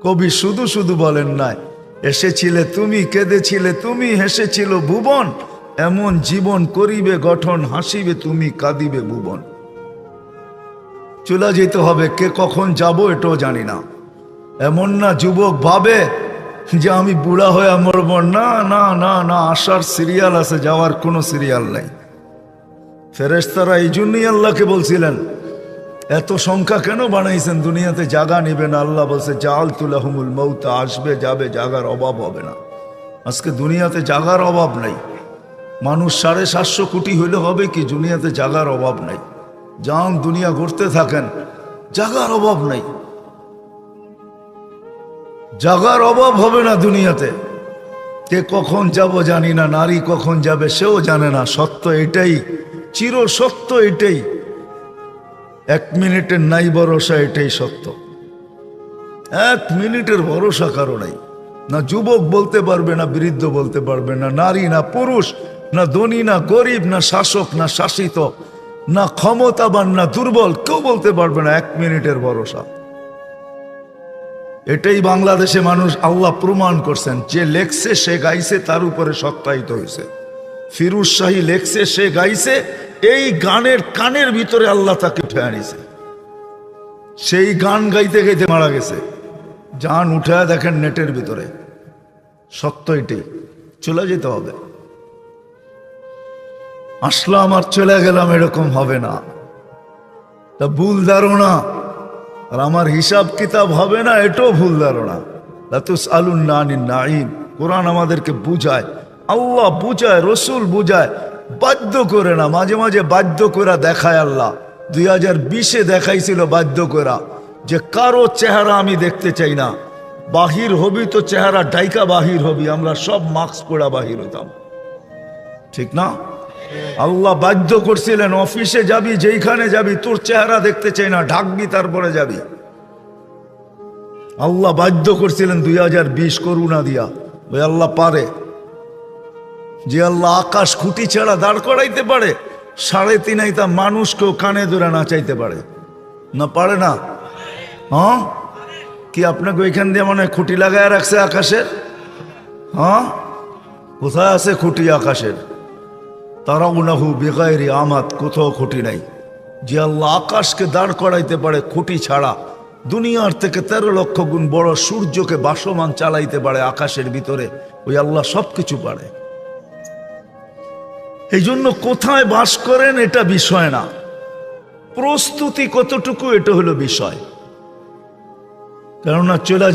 কবি শুধু শুধু বলেন নাই, এসেছিলে তুমি, কেঁদেছিলে তুমি, হেসেছিল ভুবন, এমন জীবন করিবে গঠন, হাসিবে তুমি, কাঁদিবে ভুবন। চলে যেতে হবে, কে কখন যাব এটাও জানি না। এমন না যুবক ভাবে যে আমি বুড়া হয়ে মরব, না না না না, আসার সিরিয়াল আছে, যাওয়ার কোনো সিরিয়াল নাই। ফেরেশতারা এই জন্যই আল্লাহকে বলছিলেন, এত সংখ্যা কেন বানাইছেন, দুনিয়াতে জায়গা নিবে না। আল্লাহ বলছে জাআলতু লাহুমুল মাউত, আসবে যাবে, জায়গার অভাব হবে না। আজকে দুনিয়াতে জায়গার অভাব নাই। মানুষ 750 কোটি হইলে হবে কি, দুনিয়াতে জায়গার অভাব নাই। যান দুনিয়া ঘুরতে থাকেন, জায়গার অভাব নাই, জায়গার অভাব হবে না দুনিয়াতে। কে কখন যাব জানি না, নারী কখন যাবে সেও জানে না। সত্য এটাই, চির সত্য এটাই, 1 মিনিটের নাই ভরসা, এটাই সত্য। 1 মিনিটের ভরসা কারো নাই। না যুবক বলতে পারবে, না বৃদ্ধ বলতে পারবে, না নারী না পুরুষ, না ধনী না গরিব, না শাসক না শাসিত, না ক্ষমতাবান না দুর্বল, কেউ বলতে পারবে না 1 মিনিটের ভরসা। এটাই বাংলাদেশে মানুষ আল্লাহ প্রমাণ করছেন। যে লেখছে সে গাইছে, তার উপরে সত্যায়িত হয়েছে। ফিরোজ শাহী লেখছে, সে গাইছে, এই গানের কানের ভিতরে আল্লাহ তাকে উঠে আনিছে। সেই গান গাইতে গাইতে মারা গেছে। জান উঠে দেখেন নেটের ভিতরে, সত্য এটাই। চলে যেতে হবে। আসলাম আর চলে গেলাম, এরকম হবে না। তা ভুল ধারণা, আর আমার হিসাব কিতাব হবে না, এটাও ভুল ধারণা। লা তুসআলুন্না আনিন নাঈম, কোরআন আমাদেরকে বুঝায়, আল্লাহ বুঝায়, রসুল বুঝায়, বাধ্য করে না। মাঝে মাঝে বাধ্য করে দেখায় আল্লাহ। 2020-এ দেখাইছিল বাধ্য করে, যে কারো চেহারা আমি দেখতে চাই না, বাহির হবি তো চেহারা ডাইকা বাহির হবি। আমরা সব মাস্ক পড়া বাহির হতাম, ঠিক না? আল্লাহ বাধ্য করছিলেন, অফিসে যাবি, যেইখানে যাবি, তোর চেহারা দেখতে চাই না, ঢাকবি তারপরে যাবি। আল্লাহ বাধ্য করছিলেন 2020 করুণা দিয়া। ওই আল্লাহ পারে, যে আল্লাহ আকাশ খুঁটি ছাড়া দাঁড় করাইতে পারে, 3.5 আইতা মানুষকেও কানে ধরে নাচাইতে পারে না? পারে না? হ্যাঁ, কি আপনাকে ওইখান দিয়ে মনে হয় খুঁটি লাগায় রাখছে আকাশের? হ্যাঁ, কোথায় আছে খুঁটি আকাশের? তারাউনাহু বিগাইরি আমাদ, কোথাও খুঁটি নাই। যে আল্লাহ আকাশকে দাঁড় করাইতে পারে খুঁটি ছাড়া, দুনিয়ার থেকে 13 লক্ষ গুণ বড় সূর্যকে বাসমান চালাইতে পারে আকাশের ভিতরে, ওই আল্লাহ সবকিছু পারে। এই জন্য কোথায় বাস করেন এটা বিষয় না, প্রস্তুতি কতটুকু এটা হলো বিষয়। কেননা চলে